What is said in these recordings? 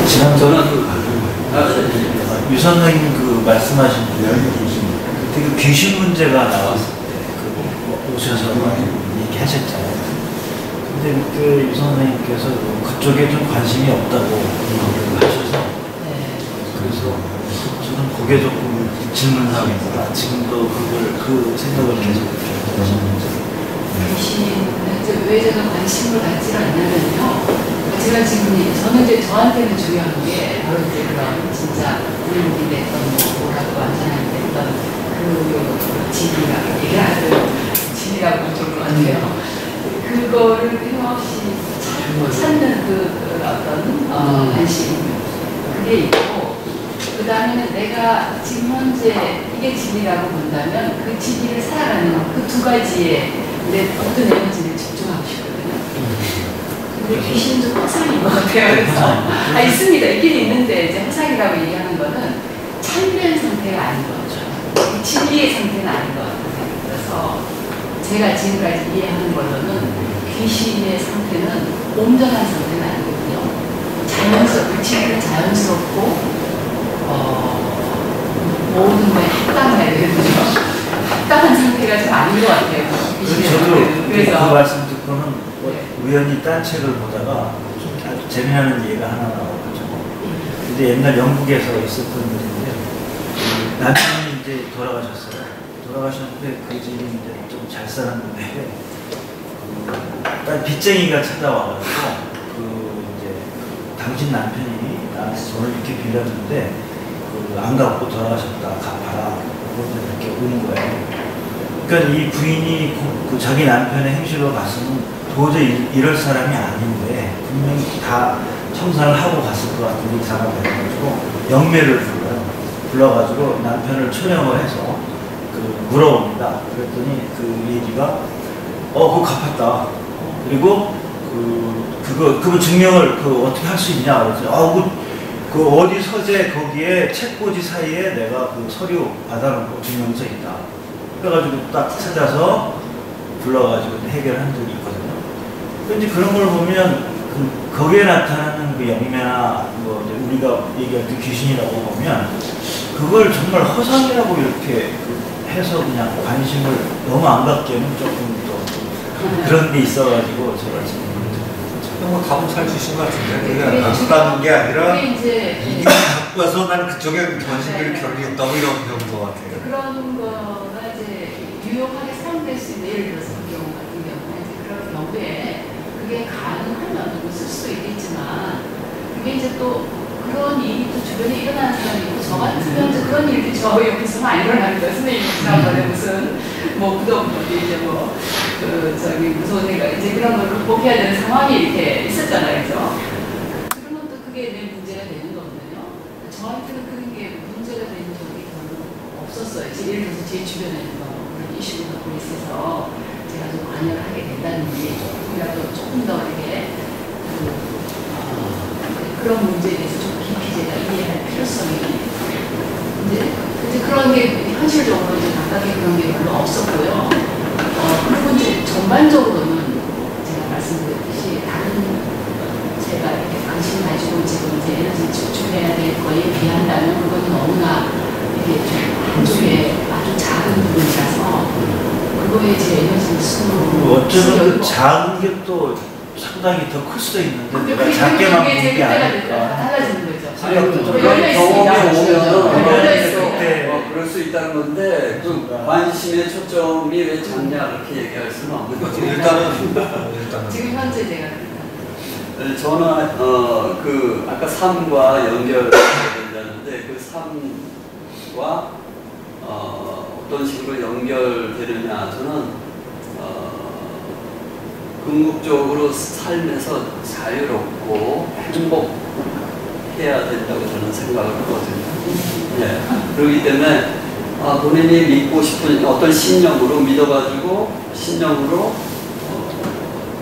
지난 저는 그 가지고 유 선생님 그 말씀하신 되게 귀신 문제가 나왔을 때 그 오셔서 얘기하셨잖아요. 근데 그때 유 선생님께서 그쪽에 좀 관심이 없다고 얘기를 하셔서 그래서 저는 그게 조금 질문하고 있구나. 지금도 그 생각을 계속 하시는지. 귀신, 왜 제가 관심을 갖지 않냐면요. 제가 지금, 저는 이제 저한테는 중요한 게, 바로 이제 그런 진짜 우리목이 됐던, 뭐라고 완전하게 됐던, 그 진리라고 얘기하는, 진리라고 좀 좋을 것 같아요. 그거를 끊임없이 찾는 그 어떤, 관심. 그게 있고, 그 다음에는 내가 지금 현재 이게 진리라고 본다면, 그 진리를 살아가는 그 두 가지에 내 어떤 에너지를 집중하고 싶거든요. 근데 귀신도 허상인 것 같아요. 그래서 있습니다. 있긴 있는데 이제 허상이라고 얘기하는 거는 참된 상태가 아닌 거죠. 진리의 상태는 아닌 것 같아요. 그래서 제가 지금까지 이해하는 걸로는 귀신의 상태는 온전한 상태는 아니거든요. 자연스럽고 진리는 자연스럽고 모든 거에 합당해야 되거든요. 합당한 상태가 좀 아닌 것 같아요. 저도 그래서 그 말씀 듣고는 우연히 딴 책을 보다가 좀 아주 재미나는 얘기가 하나 나왔거든요. 근데 옛날 영국에서 있었던 일인데 남편이 이제 돌아가셨어요. 돌아가셨는데 그 집이 이제 좀 잘 사는 분인데 딴 빚쟁이가 찾아와가지고 이제 당신 남편이 나한테 돈을 이렇게 빌렸는데 안 갚고 돌아가셨다. 갚아라. 이렇게 오는 거예요. 그러니까 이 부인이 그 자기 남편의 행실로 봤으면 도저히 이럴 사람이 아닌데 분명히 다 청산을 하고 갔을 것 같은 이 사람이 돼가지고 영매를 불러가지고 남편을 초령을 해서 물어봅니다. 그랬더니 그 얘기가 그거 갚았다. 그리고 그거 증명을 어떻게 할 수 있냐 그랬더니 그 어디 서재 거기에 책꽂이 사이에 내가 그 서류 받아놓고 증명서 있다. 그래가지고 딱 찾아서 불러가지고 해결한 적이 있거든요. 근데 그런 걸 보면 거기에 나타나는 그 영매나 뭐 우리가 얘기할 때 귀신이라고 보면 그걸 정말 허상이라고 이렇게 해서 그냥 관심을 너무 안 갖기에는 조금 또 그런 게 있어가지고 제가 지금 뭐 답은 잘 주신 것 같은데 그냥 갖고 게 아니라 이게 갖고 와서 난 그쪽에 관심을 별로 없다고 이런 것 같아요. 그런 거가 이제 유용하게 사용될 수 있는 예를 들어서 그 경우 같은 경우에 그런 경우에 그게 가능하면 쓸 수 있겠지만 그게 이제 또 그런 일이 또 주변에 일어나는 사람이 있고 저 같으면 이제 그런 일이 저 옆에서는 안 일어납니다. 선생님이 지난번에 무슨 뭐 부동 이제 무서운 애가 이제 그런 걸 극복해야 되는 상황이 이렇게 있었잖아요. 그죠? 그러면 또 그게 내 문제가 되는 거거든요. 저한테는 그런 게 문제가 되는 적이 별로 없었어요. 예를 들어서 제 주변에는 그런 이슈가 갖고 있어서 제가 좀 관여를 하게 된다든지 조금 더 이렇게 그런 문제에 대해서 좀 깊이 제가 이해할 필요성이 이제 그런 게 현실적으로 이제 각각의 그런 게 별로 없었고요. 그리고 이제 전반적으로는 제가 말씀드렸듯이 다른 제가 이렇게 관심 가지고 지금 이제 에너지 집중해야 될 거에 비한다면 그건 너무나 이게 좀 한쪽에 아주 작은 부분이라서 그거에 제 에너지를 쓰고 어쩌면 그 작은 게 또 상당히 더 클 수도 있는데 내가 작게만 본 게 아닐까. 달라지는 거죠. 경험이 오면은 그때 그럴 수 있다는 건데 그 관심의 초점이 왜 작냐 이렇게 얘기할 수는 없는 거죠. 일단은 지금 현재 제가 저는 그 아까 삶과 연결된다는데 그 삶과 어떤 식으로 연결되느냐 저는 궁극적으로 삶에서 자유롭고 행복해야 된다고 저는 생각을 하거든요. 예. 그렇기 때문에 본인이 믿고 싶은 어떤 신념으로 믿어가지고 신념으로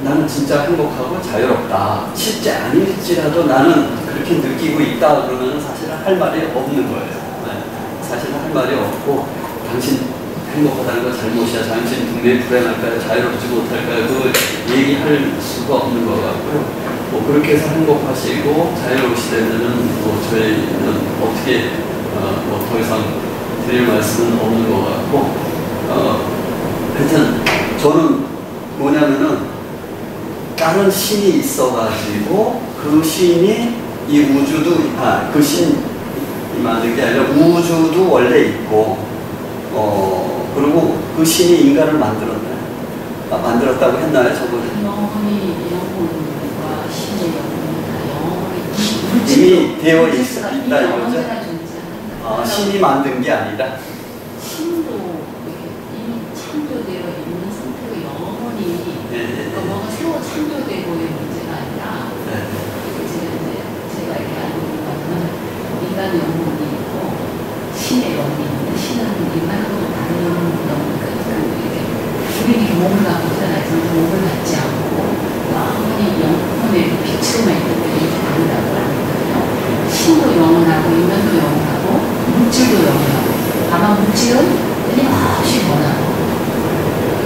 나는 진짜 행복하고 자유롭다. 실제 아닐지라도 나는 그렇게 느끼고 있다 그러면 사실은 할 말이 없는 거예요. 네. 사실은 할 말이 없고 당신 행복하다는 거 잘못이야. 당신 분명히 불행할까요? 자유롭지 못할까요? 그걸 얘기할 수가 없는 것 같고요. 뭐 그렇게 해서 행복하시고 자유로우시다면은 뭐 저희는 어떻게 뭐 더 이상 드릴 말씀은 없는 것 같고 하여튼 저는 뭐냐면은 다른 신이 있어가지고 그 신이 이 우주도 그 신이 만든 게 아니라 우주도 원래 있고 그리고 그 신이 인간을 만들었나요? 만들었다고 했나요? 저번에? 영혼과 신의 영혼이 이미 되어 있다 이거죠? 신이 만든 게 아니라? 신도 이미 창조되어 있는 상태가 영혼이 그러니까 뭐가 새로 창조되고의 문제가 아니라 제가 얘기하는 거는 인간의 영혼이 있고 신의 영혼이 있는데 신은 인간하고는 다른 영혼이니까 우리는 이렇게 몸을 갖고 태어나서 몸을 갖지 않고 영혼이 영혼의 빛으로만 있기 때문에 이렇게 다르다고 하거든요. 신도 영원하고 인간도 영원하고 물질도 영원하고 다만 물질은 끊임없이 변하고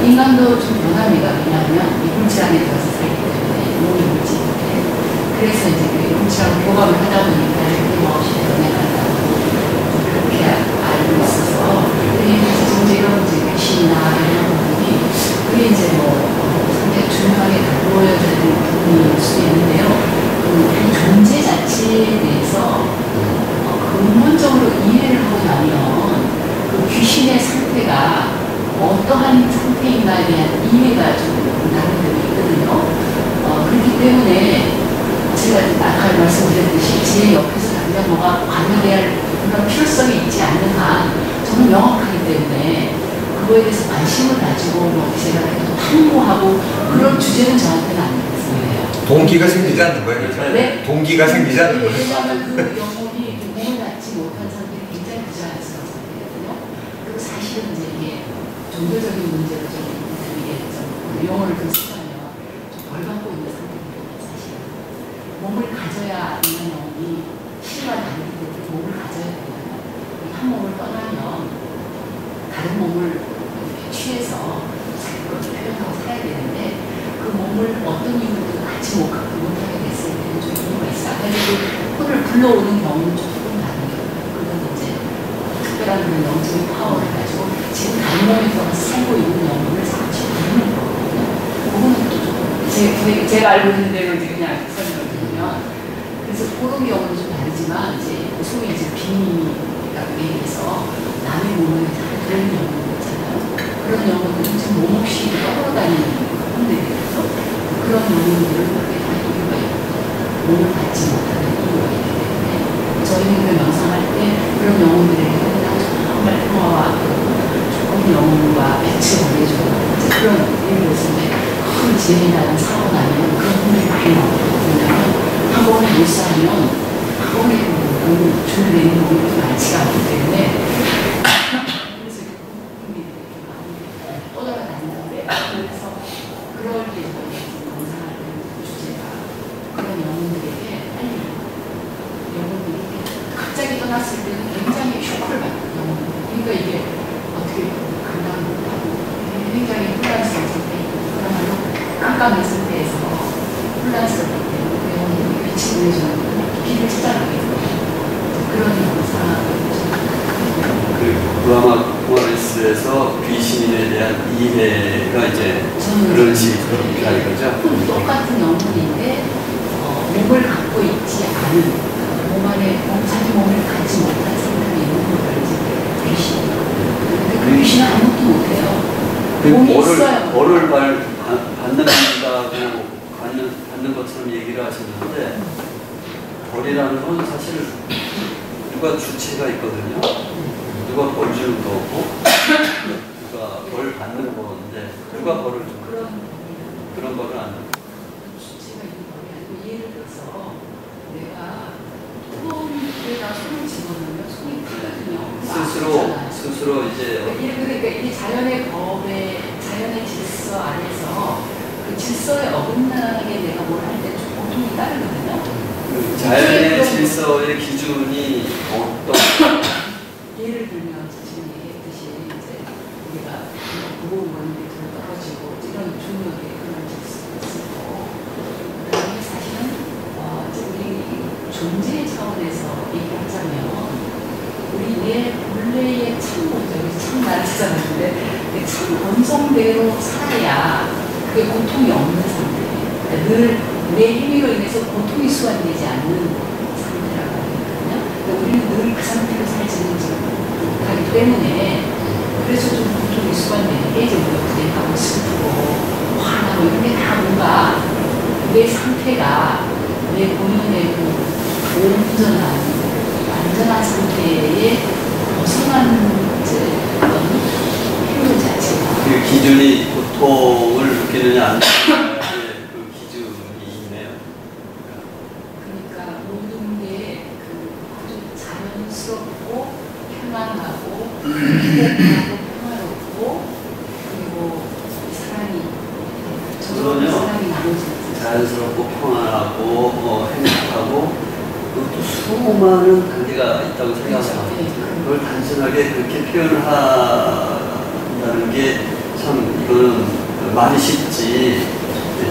인간도 좀 변합니다. 왜냐하면 이 물질 안에 들어서 살기 때문에 몸이 물질인데 그래서 이제 그 물질하고 교감을 하다 보니까 끊임없이 변해간다고 그렇게 알고 있어서 그래서 이런 신이나 이런 부분이 그게 이제 뭐 상당히 중요하게 다루어야 되는 부분일 수 있는데요. 그 존재 자체에 대해서 근본적으로 이해를 하고 나면 그 귀신의 상태가 어떠한 상태인가에 대한 이해가 좀 나름대로 있거든요. 그렇기 때문에 제가 아까 말씀드렸듯이 제 옆에서 당장 뭐가 관여해야 할 그런 필요성이 있지 않는 한 저는 명확하기 때문에 그거에 대해서 관심을 가지고 뭐 제가 계속 항모하고 그런 주제는 저한테는 안 되겠어요. 동기가 생기지 않는 거예요, 그렇죠? 네? 동기가 생기지 않는 거예요. 왜냐하면 그 영혼이 몸을 갖지 못한 상태가 굉장히 부자연스러운 상태거든요. 그리고 사실은 이제 이게 종교적인 문제로 좀 이게 좀 용어를 좀 쓰자면 좀 덜 갖고 있는 상태거든요, 사실은. 몸을 가져야 인간 영혼이 신과 다르기 때문에 몸을 가져야 되잖아요. 한 몸을 떠나면 다른 몸을 취해서 그렇게 표현하고 살아야 되는데 그 몸을 어떤 이유로든 같이 못하게 됐을 때는 좀 이유가 있어요. 그래서 혼을 불러오는 경우는 조금 다르게 그건 이제 특별한 그런 영적인 파워를 가지고 지금 다른 몸에 들어가서 살고 있는 영혼을 같이 부르는 거거든요. 그거는 또 조금 제가 알고 있는 대로 이제 그냥 설명을 드리면 그래서 그런 경우는 좀 다르지만 이제 소위 이제 비밀이라고 얘기해서 남의 몸을 잘 그런 영혼이 있잖아요. 그런 영혼들은 지금 몸 없이 떠돌아다니는 혼들이거든요. 그런 영혼들은 그게 다 이유가 있고 몸을 갖지 못하는 이유가 있기 때문에 저희는 그 명상할 때 그런 영혼들에게는 그냥 정말 평화와 좋은 영혼과 빛을 보내주는 그런 예를 들어서 큰 지혜라는 사고가 아니면 그런 분들이 많이 나오거든요. 학원을 몰사하면 학원에 준비되는 부분이 많지가 않기 때문에 그래서 부모님이 이렇게 많이 떠돌아다니는데 그래서 그럴 때 명상할 때 주제가 그런 영혼들에게 빨리 영혼들이 갑자기 떠났을 때는 굉장히 쇼크를 받는 영혼들 그러니까 이게 어떻게 감당을 못하고 굉장히 혼란스러운 상태에 그야말로 깜깜한 상태에서 혼란스럽기 때문에 빛이 보내주는 길을 찾아가게 되는 그런 상황이죠. 그리고 브라마 쿠마리스에서 귀신에 대한 이해가 이제 그런 식이다 이거죠? 똑같은 영혼인데 몸을 갖고 있지 않은 몸 안에 자기 몸을 갖지 못한 상태에 있는 걸 이제 귀신이에요. 근데 그 귀신은 아무것도 못해요. 몸이 있어요. 벌을 받는다고 받는 것처럼 얘기를 하시는데 벌이라는 건 사실 누가 주체가 있거든요. 누가 벌 주는 거고 누가 벌 받는 건데 누가 벌을 주는 그런 벌은 안 돼요. 주체가 있는 벌이 아니고 예를 들어서 내가 손에다 손을 집어넣으면 손이 풀거든요. 스스로 이제 그러니까 이 자연의 법에 자연의 질서 안에서 그 질서에 어긋나게 내가 뭘 할 때 고통이 따르거든요. 자연의 질서의 기준이 어떤 예를 들면 지금 얘기했듯이 이제 우리가 무거운 건데 떨어지고 이런 중력의 그런 질서가 있고 그다음에 사실은 존재 차원에서 얘기하자면 우리 내 본래의 참 모습, 참 나를 찾아봤는데 참 본성대로 살아야 그게 고통이 없는 상태. 늘 내 행위로 인해서 고통이 수반되지 않는 상태라고 하거든요. 우리는 늘 그 상태로 살지는 못하기 때문에 그래서 좀 고통이 수반되는 게 이제 우리가 불행하고 슬프고 화나고 이런 게 다 뭔가 내 상태가 내 본연의 그 온전한 완전한 상태에 벗어난 어떤 행동 자체가 그 기준이 고통을 느끼느냐 안 느끼느냐의 그 기준이 있네요. 그러니까 모든 게 그 아주 자연스럽고 편안하고 행복하고 평화롭고 그리고 사랑이 그러네요. 사랑이 나눠지는 자연스럽고 평안하고 행복하고 또 수많은 단계가 있다고 생각합니다. 그걸 단순하게 그렇게 표현을 한다는 게 참 이거는 말이 쉽지.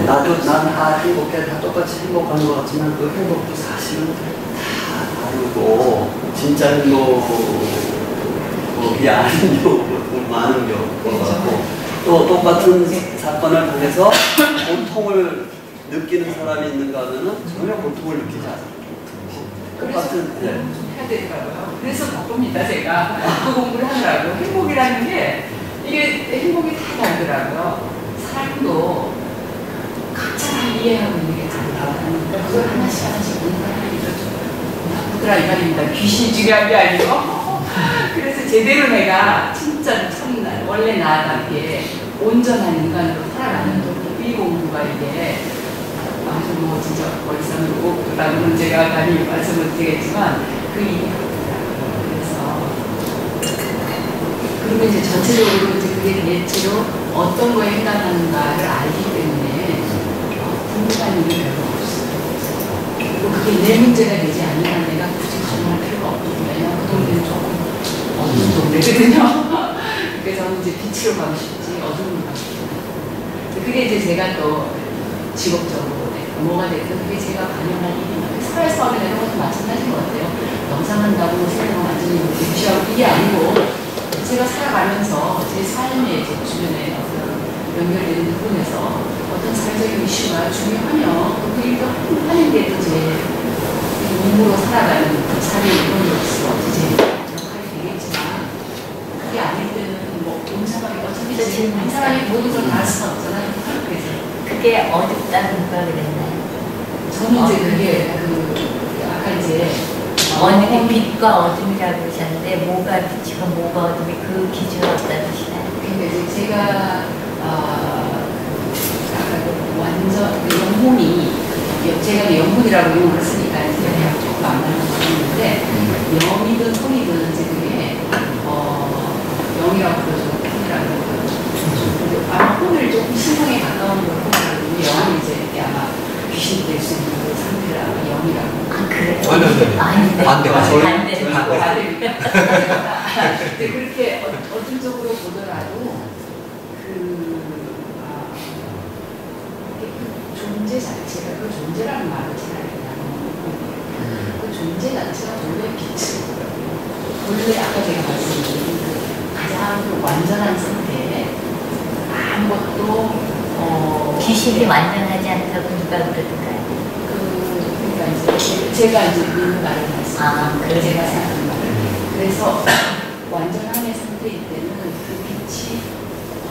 나도 난 다 행복해, 다 똑같이 행복한 것 같지만 그 행복도 사실은 다 다르고 진짜 행복이 아닌 경우도 많은 경우가 같고 또 똑같은 사건을 통해서 고통을 느끼는 사람이 있는가 하면은 전혀 고통을 느끼지 않아요. 똑같은 좀 해야 되더라고요. 그래서 바쁩니다 제가 그 공부를 하느라고. 행복이라는 게 이게 행복이 다 다르더라고요. 사람도 각자 다 이해하고 있는 게 다르다. 그러니까 그걸 하나씩 공부하는 게 좀 나쁘더라 이 말입니다. 귀신이 중요한 게 아니고. 그래서 제대로 내가 진짜 참나 원래 나답게 온전한 인간으로 살아가는 이 공부가 이게 아주 뭐 진짜 월상으로라고는 제가 감히 말씀을 드리겠지만 그 이해가 없더라고요. 그래서 그리고 이제 전체적으로 이제 그게 대체로 어떤 거에 해당하는가를 알기 때문에 궁금한 일이 별로 없어요. 그리고 그게 내 문제가 되지 않으면 내가 굳이 걱정할 필요가 없거든요. 그 동네는 조금 어두운 동네거든요. 그래서 저는 이제 빛으로 가고 싶지 어둠으로 가고 싶어요. 그게 이제 제가 또 직업적으로 뭐가 됐든 그게 제가 반영할 일이나 사회에서 하게 되는 것도 마찬가지인 것 같아요. 영상한다고 세상을 완전히 무시하고 이게 아니고 제가 살아가면서 제 삶의 제 주변에 어떤 연결되는 부분에서 어떤 사회적인 이슈가 중요하면 그 일도 하는 게 또 제 몸으로 살아가는 그 삶의 이론으로서 제 역할이 되겠지만 그게 아닐 때는 뭐 온 사람이 어차피 한 사람이 모든 걸 다 할 수는 없잖아요. 그래서 그게 어둡다는 누가 그랬나요? 저는 이제 그게 아까 이제 어느 게 빛과 어둠이라고 그러셨는데 뭐가 빛이고 뭐가 어둠이 그 기준은 어떤 뜻이나요? 근데 이제 제가 아까 완전 영혼이 제가 영혼이라고 용어를 쓰니까 이제 대학 조금 안 나는데 영이든 성이든 이제 그게 영이라고 그러죠. 혼이라고 그러죠. 아마 혼을 조금 신성에 가까운 걸 혼이라고 영은 이제 아마 귀신이 될 수 있는 그 상태라 영이라고. 아 그래요? 아닌데. 반대. 근데 그렇게 어떤 쪽으로 보더라도 존재 자체가 그 존재라는 말을 잘 그 존재 자체가 본래 빛을 본래 아까 제가 말씀드린 그 가장 완전한 상태에 아무것도 귀신이 완전하지 않다고 누가 그러던가요? 그러니까 이제 제가 이제 믿는 말을 말씀드립니다. 그래요? 제가 생각하는 말을. 그래서 완전함의 상태일 때는 그 빛이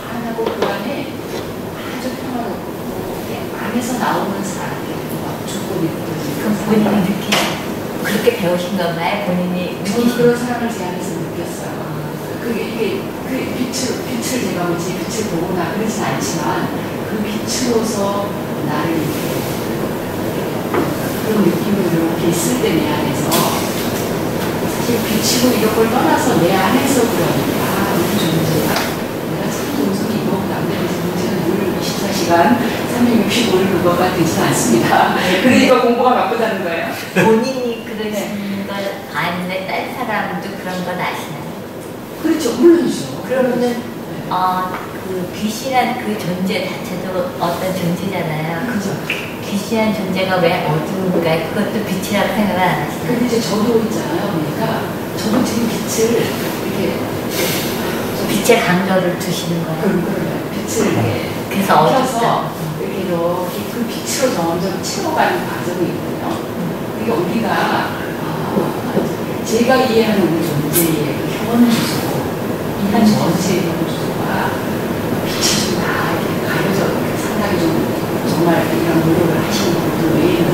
환하고 그 안에 아주 평화롭고 안에서 나오는 사람이 막 조건이 그럼 본인이 그렇게 배우신 건가요? 본인이 저는 그런 사람을 제 안에서 느꼈어요. 이게 그 빛을 제가 뭐 제 빛을 보거나 그러진 않지만 그 빛으로서 나를 이렇게 그런 느낌을 이렇게 있을 때 내 안에서 사실 빛이고 이런 걸 떠나서 내 안에서 그러니까 우리 존재가 내가 참 동성이고 남들의 존재는 늘 24시간 365일 그거가 되지 않습니다. 그러니까 공부가 바쁘다는 거예요. 본인이 그러신 걸 아는데 다른 사람도 그런 건 아시나요? 그렇죠. 물론이죠. 그러면은 그 그 귀신한 그 존재 자체도 어떤 존재잖아요. 그죠. 귀신한 존재가 왜 어두운가? 그것도 빛이라고 생각을 안 하시나요? 근데 이제 저도 있잖아요. 그러니까 저도 지금 빛을 이렇게 빛의 강도를 두시는 거예요. 그런 빛을 이렇게 그래서 켜서 이렇게 그 빛으로 점점 채워가는 과정이 있고요. 그러니까 우리가 제가 이해하는 우리 존재의 그 현 주소, 인간 전체의 현 주소가 빛이 좀 다 이렇게 가려져 상당히 좀 정말 이런 노력을 하시는 분들 외에는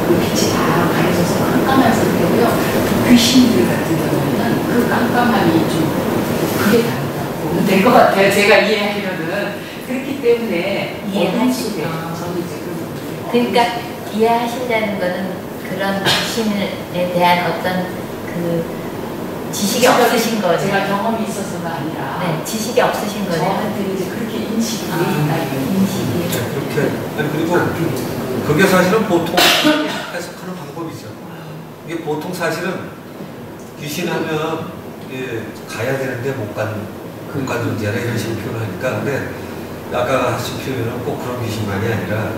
그 빛이 다 가려져서 깜깜한 상태고요. 귀신들 같은 경우에는 그 깜깜함이 좀 그게 다르다고 보면 될 것 같아요. 제가 이해하기로는. 그렇기 때문에 이해하시죠. 저는 이제 그러니까 이해하신다는 거는 그런 귀신에 대한 어떤 그 지식이 없으신 거죠. 제가 경험이 있어서가 아니라 네, 지식이 없으신 거죠. 저한테는 이제 그렇게 인식이 돼 있다. 인식이. 그렇게 아니 그리고 그게 사실은 보통 해석하는 방법이죠. 이게 보통 사실은 귀신하면 가야 되는데 못 가는 존재라 이런 식으로 표현하니까 근데 아까 하신 표현은 꼭 그런 귀신만이 아니라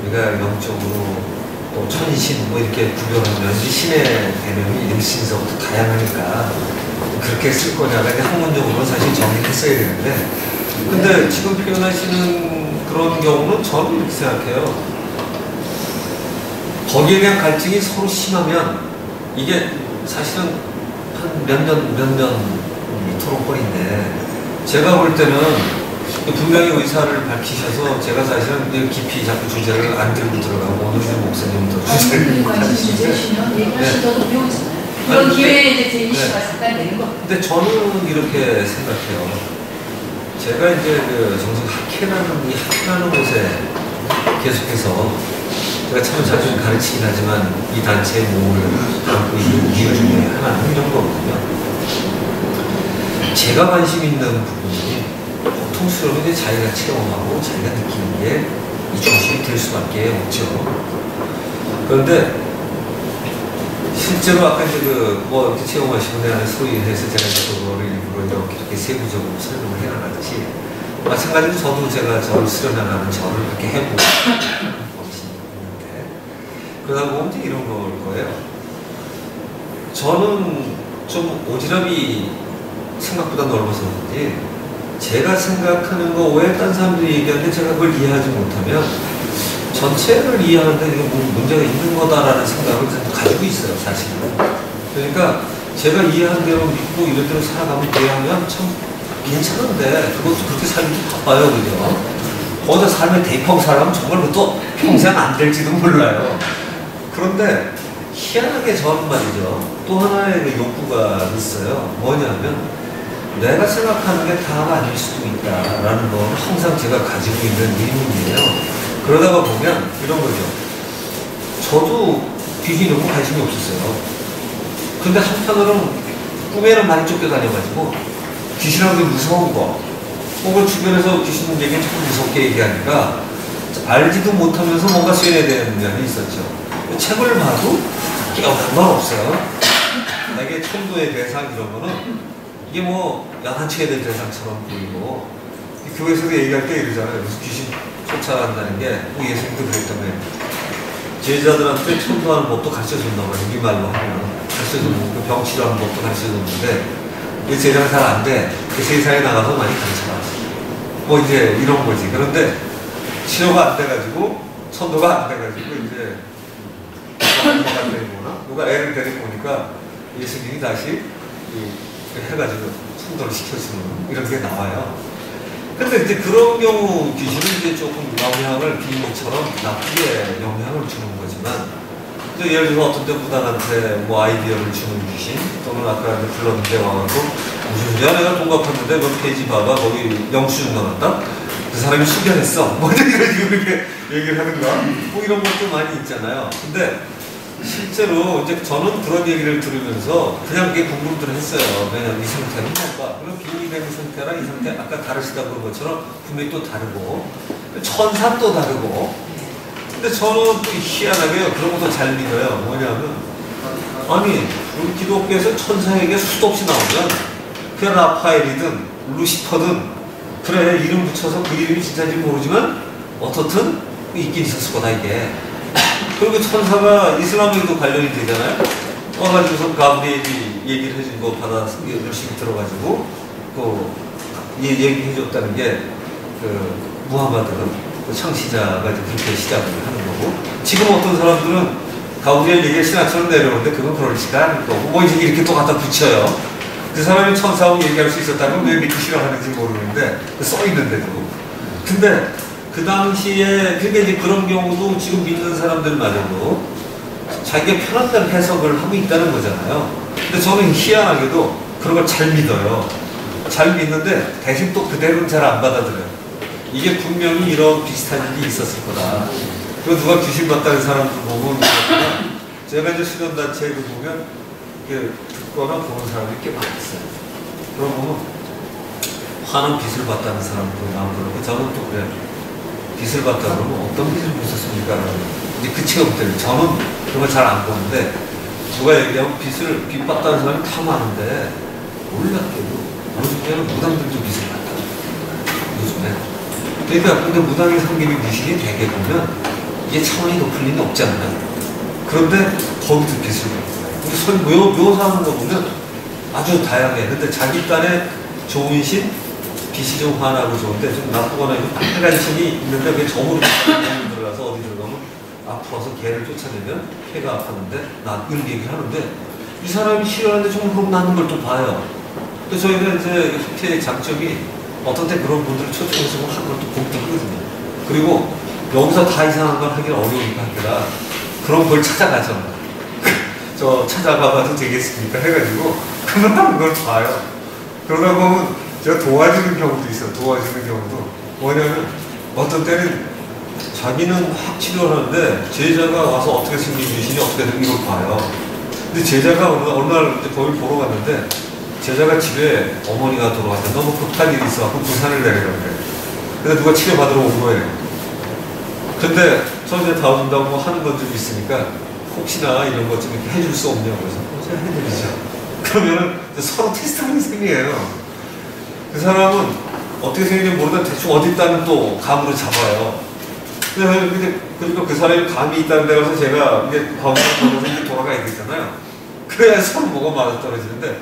우리가 영적으로 또 천신 뭐 이렇게 구별하면 신의 개념이 일신서부터 다양하니까 그렇게 쓸 거냐가 이제 학문적으로 사실 정리했어야 되는데 근데 지금 표현하시는 그런 경우는 저는 이렇게 생각해요. 거기에 대한 갈증이 서로 심하면 이게 사실은 한 몇 년 토론거리인데 제가 볼 때는 분명히 의사를 밝히셔서 제가 사실은 깊이 자꾸 주제를 안 들고 들어가고 오늘 좀 목사님도 주제를 주제시면 얘기하시더라도 배우잖아요. 그런 아니, 기회에 이제 제이 씨가 잠깐 내는 거. 근데 저는 이렇게 생각해요. 제가 이제 그 정식 학회라는 곳에 계속해서 제가 참 자주 가르치긴 하지만 이 단체의 몸을 담고 있는 이유 중에 하나는 이런 거거든요. 제가 관심 있는 부분이 보통 수업은 이제 자기가 체험하고 자기가 느끼는 게 이 중심이 될 수밖에 없죠. 그런데 실제로 아까 이제 뭐 이렇게 체험하시고 내가 소위해서 제가 그거를 일부러 이렇게 세부적으로 설명을 해나가듯이 마찬가지로 저도 제가 저를 수련하는 저를 이렇게 해보고 있는데 그러다 보면 이제 이런 걸 거예요. 저는 좀 오지랖이 생각보다 넓어서 그런지 제가 생각하는 거 왜 딴 사람들이 얘기하는데 제가 그걸 이해하지 못하면 전체를 이해하는데 이게 뭐 문제가 있는 거다라는 생각을 가지고 있어요, 사실은. 그러니까 제가 이해한 대로 믿고 이런 대로 살아가면 돼야 하면 참 괜찮은데 그것도 그렇게 살기 바빠요, 그죠? 거기서 삶에 대입하고 살아가면 정말 그것도 평생 안 될지도 몰라요. 그런데 희한하게 저는 말이죠. 또 하나의 그 욕구가 있어요. 뭐냐면 내가 생각하는 게 다가 아닐 수도 있다라는 건 항상 제가 가지고 있는 의문이에요. 그러다가 보면 이런 거죠. 저도 귀신 놓고 관심이 없었어요. 근데 한편으로는 꿈에는 많이 쫓겨다녀가지고 귀신하고 무서운 거 혹은 주변에서 귀신 얘기 조금 무섭게 얘기하니까 알지도 못하면서 뭔가 수행해야 되는 면이 있었죠. 책을 봐도 깨어난 건 없어요. 내게 천도의 대상 이런 거는 이게 뭐 야단치게 된 대상처럼 보이고 교회에서도 얘기할 때 이러잖아요. 무슨 귀신 쫓아간다는 게 예수님도 그랬다며 제자들한테 천도하는 법도 가르쳐준다고 해요. 우리말로 하면 가르쳐주는 그 병치료하는 법도 가르쳐줬는데 이 제자가 잘 안 돼. 그 세상에 나가서 많이 가르쳐라. 뭐 이제 이런 거지. 그런데 치료가 안 돼가지고 천도가 안 돼가지고 이제 누가 애를 데리고 오니까 예수님이 다시 해가지고 천도를 시켜주는 이런 게 나와요. 근데 이제 그런 경우 귀신은 이제 조금 영향을 비모처럼 나쁘게 영향을 주는 거지만 이제 예를 들어 어떤 때 무당한테 뭐 아이디어를 주는 귀신 또는 아까 불렀는데 와가지고 무슨 야 내가 돈 갚았는데 너 페이지 봐봐 거기 영수증 나왔다 그 사람이 수견했어 뭐 이런 식으로 그렇게 얘기를 하는가 뭐 이런 것도 많이 있잖아요. 근데 실제로 이제 저는 그런 얘기를 들으면서 그냥 그게 궁금들 했어요. 왜냐면 이 상태는 뭘까? 그럼 빙의 되는 상태랑 이 상태 아까 다르시다 그런 것처럼 분명히 또 다르고 천사 또 다르고 근데 저는 또 희한하게요. 그런 것도 잘 믿어요. 뭐냐면 아니 우리 기독교에서 천사에게 수도 없이 나오면 그 라파엘이든 루시퍼든 그래 이름 붙여서 그 이름이 진짜인지 모르지만 어떻든 있긴 있었을 거다 이게. 그리고 천사가 이슬람에도 관련이 되잖아요. 와가지고서 가브리엘이 얘기를 해준 거 받아서 열심히 들어가지고 그 얘기해줬다는 게 그 무함마드가 그 창시자가 이제 그렇게 시작을 하는 거고, 지금 어떤 사람들은 가브리엘 얘기가 신화처럼 내려오는데 그건 그럴지가 않을 거고 뭐 이제 이렇게 또 갖다 붙여요. 그 사람이 천사하고 얘기할 수 있었다면 왜 믿기 싫어하는지 모르는데 써 있는데도. 근데 그 당시에 그게 이제 그런 경우도 지금 믿는 사람들마저도 자기가 편한 대로 해석을 하고 있다는 거잖아요. 근데 저는 희한하게도 그런 걸 잘 믿어요. 잘 믿는데 대신 또 그대로는 잘 안 받아들여요. 이게 분명히 이런 비슷한 일이 있었을 거다. 그리고 누가 귀신 봤다는 사람도 보고 제가 이제 수련단체에도 보면 듣거나 보는 사람이 꽤 많았어요. 그러면 화난 빛을 봤다는 사람도 나오고, 저는 또 그래요. 빛을 봤다 그러면 어떤 빛을 보셨습니까? 이제 그 체험들 저는 그런 걸 잘 안 보는데 누가 얘기하면 빛 봤다는 사람이 다 많은데 놀랍게도 요즘에는 무당들도 빛을 봤다. 요즘에. 그러니까 근데 무당의 성김이 귀신이 되게 보면 이게 차원이 높을 리는 없잖아요. 그런데 거기도 빛을 봐요. 우리 묘사하는 거 보면 아주 다양해. 근데 자기 딴에 좋은 신, 빛이 좀 환하고 좋은데 좀 나쁘거나 빨간 신이 있는데 왜 점으로 들어가서 어디 들어가면 아파서 개를 쫓아내면 폐가 아팠는데 나 이런 얘기를 하는데 이 사람이 싫어하는데 좀 그럼 나는 걸 또 봐요. 또 저희는 이제 협회의 장점이 어떤 때 그런 분들을 초청해서 한 걸 또 보기도 하거든요. 그리고 여기서 다 이상한 걸 하기는 어려우니까 하기라 그런 걸 찾아가잖아요. 저 찾아가봐도 되겠습니까? 해가지고 그런 걸 봐요. 그러다 보면 제가 도와주는 경우도 있어요. 도와주는 경우도 뭐냐면 어떤 때는 자기는 확 치료를 하는데 제자가 와서 어떻게 생긴 귀신이 어떻게 된 이걸 봐요. 근데 제자가 어느 날 거기 보러 갔는데 제자가 집에 어머니가 돌아갔는데 너무 급한 일이 있어갖고 부산을 내려가래. 근데 누가 치료받으러 온 거예요. 근데 저 이제 도와준다고 뭐 하는 건 좀 있으니까 혹시나 이런 것 좀 이렇게 해줄 수 없냐고 해서 제가 해드리죠. 그러면은 서로 테스트하는 셈이에요. 그 사람은 어떻게 생긴지 모르다 대충 어디 있다는 또 감으로 잡아요. 그러니까 그 사람이 감이 있다는 데 가서 제가 이제 가운데 이제 돌아가야 되잖아요. 그래야 서로 뭐가 맞아 떨어지는데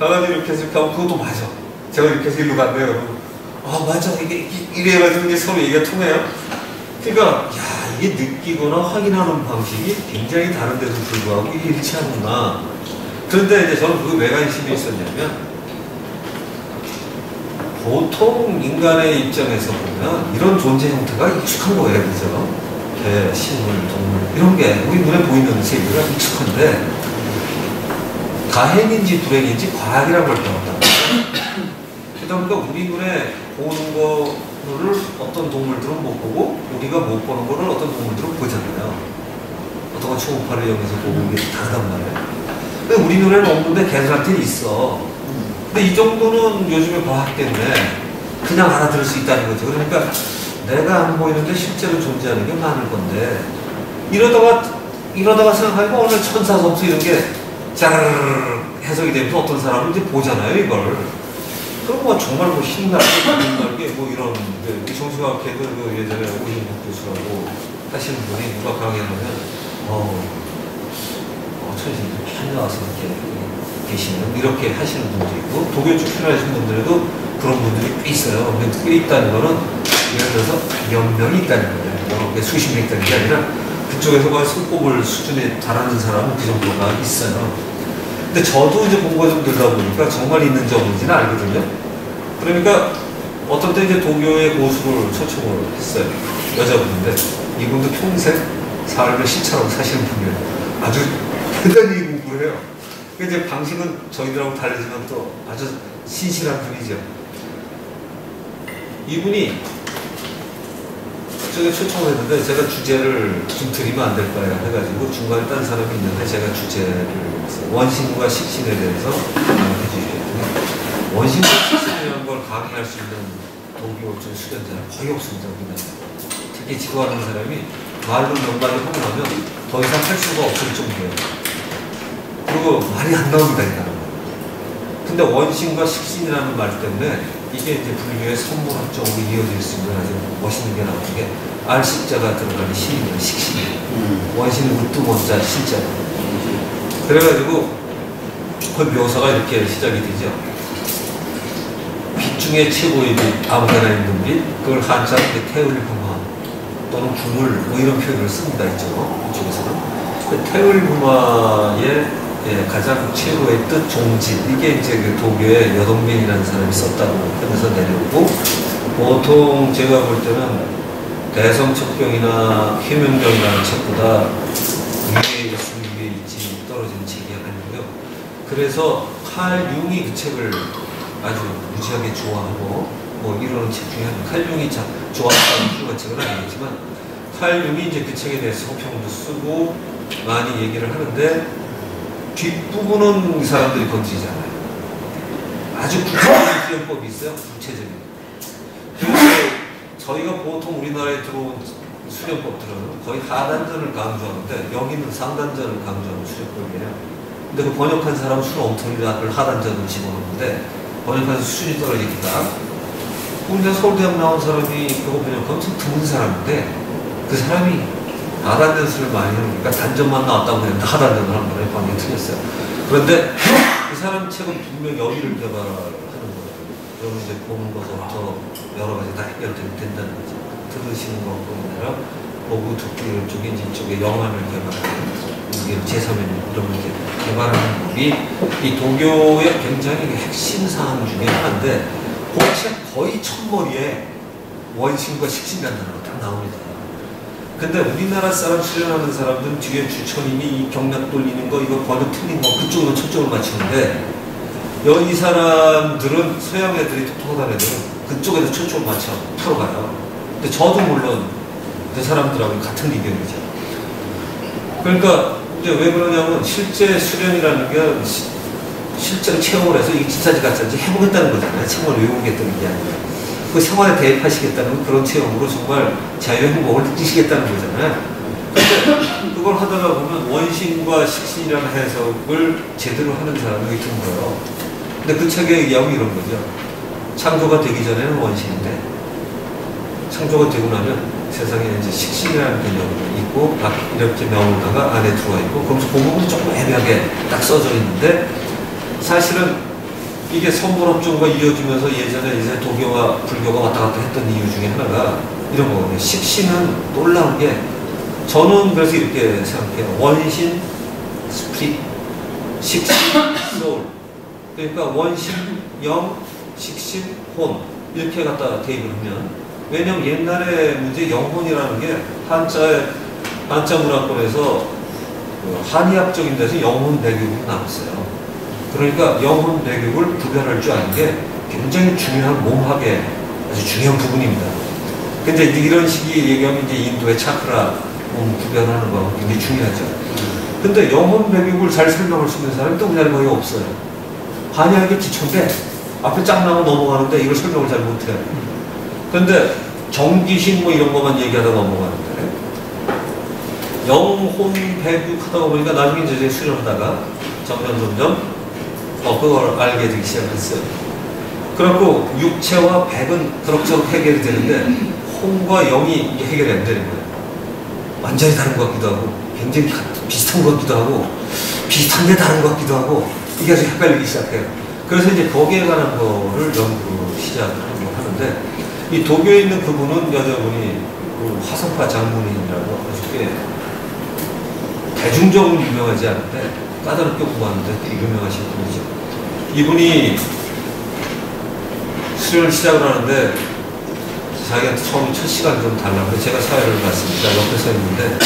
가가지고 이렇게 해서 그것도 맞아. 제가 이렇게 해서 일로 간대요. 그러면 아 맞아 이래가지고 이제 서로 얘기가 통해요. 그러니까 야 이게 느끼거나 확인하는 방식이 굉장히 다른데도 불구하고 이게 일치하구나. 그런데 이제 저는 그게 왜 관심이 있었냐면 보통 인간의 입장에서 보면 이런 존재 형태가 익숙한 거예요. 그죠? 개, 식물, 동물 이런 게 우리 눈에 보이는 세계가 익숙한데 다행인지 불행인지 과학이라는 걸 배웠다. 그러다 보니까 우리 눈에 보는 거를 어떤 동물들은 못 보고 우리가 못 보는 거를 어떤 동물들은 보잖아요. 어떤 건 초음파를 이용해서 보고 이게 다르단 말이에요. 근데 우리 눈에는 없는데 걔들한테는 있어. 근데 이 정도는 요즘의 과학 때문에 그냥 알아들을 수 있다는 거죠. 그러니까 내가 안 보이는데 실제로 존재하는 게 많을 건데 이러다가 생각하니까 오늘 천사섬수 이런 게 짜르르 해석이 되면서 어떤 사람은 이제 보잖아요, 이걸. 그럼 뭐 정말 뭐 신나게 뭐 이런 정신과학회도 그 예전에 오신국 교수라고 하시는 분이 누가 강의하면 천신이 한 나와서 이렇게 계시는 이렇게 하시는 분도 있고 독일 쪽 출연하신 분들도 그런 분들이 꽤 있어요. 꽤 있다는 거는 예를 들어서 몇 명이 있다는 거예요. 수십 명 있다는 게 아니라 그쪽에서 거의 손꼽을 수준에 달하는 사람은 그 정도가 있어요. 근데 저도 이제 공부가 좀 늘다 보니까 정말 있는지 없는지는 알거든요. 그러니까 어떤 때 이제 도교의 고수를 초청을 했어요. 여자분인데 이분도 평생 삶을 시처럼 사시는 분이에요. 아주 대단히 공부를 해요. 이제 방식은 저희들하고 다르지만 또 아주 신실한 분이죠. 이분이 저기 초청을 했는데 제가 주제를 좀 드리면 안 될까요? 해가지고 중간에 다른 사람이 있는데 제가 주제를 원신과 식신에 대해서 강의해 주셨거든요. 원신과 식신이라는 걸 강의할 수 있는 도교 쪽 수련자는 거의 없습니다. 우리나라에. 특히 지도하는 사람이 말로 몇 마디 하고 나면 더 이상 할 수가 없을 정도예요. 그리고 말이 안 나옵니다, 일단. 근데 원신과 식신이라는 말 때문에 이게 이제 불교의 선물학적으로 이어질 수 있는 아주 멋있는 게 나오는 게 알식자가 들어가는 신이에요. 식신이에요. 원신은 우뚜원자 신자. 그래가지고 그 묘사가 이렇게 시작이 되죠. 빛 중에 최고의 빛, 아무데나 있는 빛, 그걸 한자로 태울부마 또는 부물 뭐 이런 표현을 씁니다. 있죠. 이쪽에서는. 그 태울부마의 가장 최고의 뜻 종지, 이게 이제 그 도교의 여동민이라는 사람이 썼다고 하면서 내려오고, 보통 제가 볼 때는 대성척경이나 희명경이라는 책보다 위에 있으면 위에 있지 떨어지는 책이 아니고요. 그래서 칼 융이 그 책을 아주 무지하게 좋아하고 뭐 이런 책 중에 칼 융이 좋아했다는 훌륭한 책은 아니겠지만, 칼 융이 이제 그 책에 대해서 호평도 쓰고 많이 얘기를 하는데, 뒷부분은 이 사람들이 건드리잖아요. 아주 구체적인 수행법이 있어요. 구체적인. 그래서 저희가 보통 우리나라에 들어온 수련법들은 거의 하단전을 강조하는데, 여기는 상단전을 강조하는 수련법이에요. 근데 그 번역한 사람은 술 엉터리를 앞을 하단전을 집어넣는데, 번역한 수준이 떨어지니까. 우리가 서울대학 나온 사람이 그거 번역하면 엄청 드문 사람인데, 그 사람이 하단전 수를 많이 하니까 단전만 나왔다고 했는데 하단전을 한 번에 방향이 틀렸어요. 그런데 그 사람 책은 분명 여기를 개발하는 거예요. 그러면 이제 보는 것부터 여러 가지 다 해결된다는 거죠. 들으시는 것뿐 아니라 보고 듣기 쪽에 이쪽에 영화를 개발하는, 이게 제3의 이런 걸 개발하는 법이 이 도교의 굉장히 핵심 사항 중에 하나인데, 그 책 거의 첫머리에 원신과 식신이라는 단어가 딱 나옵니다. 근데 우리나라 사람 수련하는 사람들은 뒤에 주천이니 이 경락 돌리는 거, 이거 번역 틀린 거 그쪽으로 초점을 맞추는데, 이 사람들은 서양 애들이 똑똑한 애들은 그쪽에서 초점을 맞춰 풀어가요. 근데 저도 물론 그 사람들하고 같은 의견이죠. 그러니까 이제 왜 그러냐면, 실제 수련이라는 게 실제로 체험을 해서 이게 진짜지 가짜인지 해보겠다는 거잖아요. 책만 외우겠다는 게 아니라. 그 생활에 대입하시겠다는 그런 체험으로 정말 자유행복을 느끼시겠다는 거잖아요. 근데 그걸 하다가 보면 원신과 식신이라는 해석을 제대로 하는 사람이 드물어요. 근데 그 책의 내용이 이런 거죠. 창조가 되기 전에는 원신인데, 창조가 되고 나면 세상에 이제 식신이라는 개념이 있고, 이렇게 나오다가 안에 들어와 있고, 거기서 그 부분이 조금 애매하게 딱 써져 있는데, 사실은 이게 선불업종과 이어지면서 예전에 이제 도교와 불교가 왔다 갔다 했던 이유 중에 하나가 이런 거거든요. 식신은 놀라운 게, 저는 그래서 이렇게 생각해요. 원신, 스피릿, 식신, 소울. 그러니까 원신, 영, 식신, 혼. 이렇게 갖다 대입을 하면, 왜냐면 옛날에 문제 영혼이라는 게 한자 문화권에서 한의학적인 데서 영혼 배교가 나왔어요. 그러니까 영혼 내교를 구별할 줄 아는 게 굉장히 중요한 몸학의 아주 중요한 부분입니다. 근데 이런 식의 얘기하면 이제 인도의 차크라 몸 구별하는 거 굉장히 중요하죠. 근데 영혼 내교를 잘 설명할 수 있는 사람이 또 우리나라에 거의 없어요. 한의학의 기초인데 앞에 쫙 나오고 넘어가는데 이걸 설명을 잘 못해요. 근데 정기신 뭐 이런 것만 얘기하다 넘어가는데, 영혼 배교 하다 보니까 나중에 이제 수련하다가 점점 그걸 알게 되기 시작했어요. 그렇고 육체와 백은 그럭저럭 해결이 되는데, 혼과 영이 이게 해결이 안 되는 거예요. 완전히 다른 것 같기도 하고, 굉장히 비슷한 것 같기도 하고, 비슷한데 다른 것 같기도 하고, 이게 아주 헷갈리기 시작해요. 그래서 이제 거기에 관한 거를 연구 시작을 하는데, 이 도교에 있는 그분은 여자분이 그 화성파 장문인이라고 아주 꽤 대중적으로 유명하지 않은데 까다롭게 공부하는데 되게 유명하신 분이죠. 이분이 수련을 시작을 하는데 자기한테 처음에 첫 시간 좀 달라고 제가 사회를 봤습니다. 옆에 서 있는데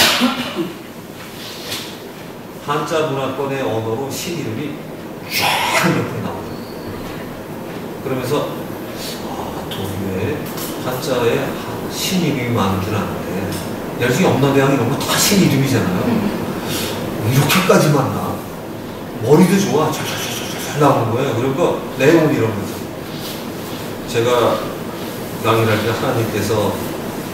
한자 문화권의 언어로 신 이름이 쫙 몇 번 나와요. 그러면서 도교에 한자에 신 이름이 많은 줄 아는데, 예를 들어 염라대왕 이런 거 다 신 이름이잖아요. 이렇게까지 많나? 머리도 좋아. 잘 나오는 거예요. 그리고 내용은 이런 거죠. 제가 강의를 할 때 하나님께서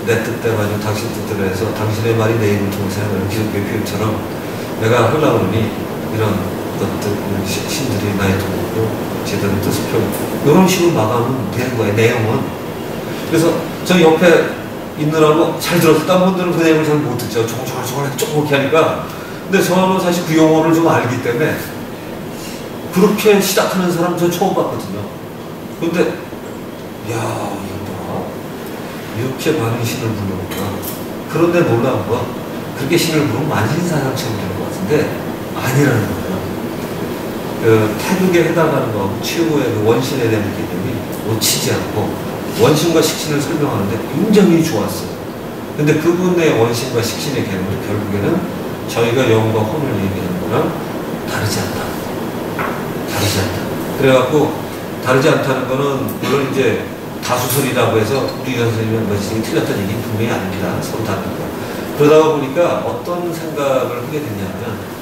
내 뜻대로 아니면 당신 뜻대로 해서 당신의 말이 내 입을 통해서 하는 기독교 교육처럼 내가 하려고 하니 이런 것들, 신들이 나이 들고 제대로 뜻을 펴고 이런 식으로 마감은 되는 거예요, 내용은. 그래서 저 옆에 있느라고 잘 들었을 때 한 분들은 그 내용을 잘 못 듣죠. 조글조글 조그맣게 하니까. 근데 저는 사실 그 용어를 좀 알기 때문에 그렇게 시작하는 사람 저 처음 봤거든요. 근데 야, 이거 뭐야? 이렇게 많은 신을 부르는구나. 그런데 놀라운 건 그렇게 신을 부르면 만신사상처럼 되는 것 같은데 아니라는 거예요. 그 태극에 해당하는 거하고 최고의 그 원신에 대한 개념이 놓치지 않고 원신과 식신을 설명하는데 굉장히 좋았어요. 근데 그분의 원신과 식신의 개념은 결국에는 저희가 영과 혼을 얘기하는 거랑 다르지 않다. 다르지 않다. 그래갖고 다르지 않다는 거는 물론 이제 다수설이라고 해서 우리 선생님은 것이 틀렸던 얘기는 분명히 아닙니다. 서로 다릅니다. 그러다가 보니까 어떤 생각을 하게 됐냐면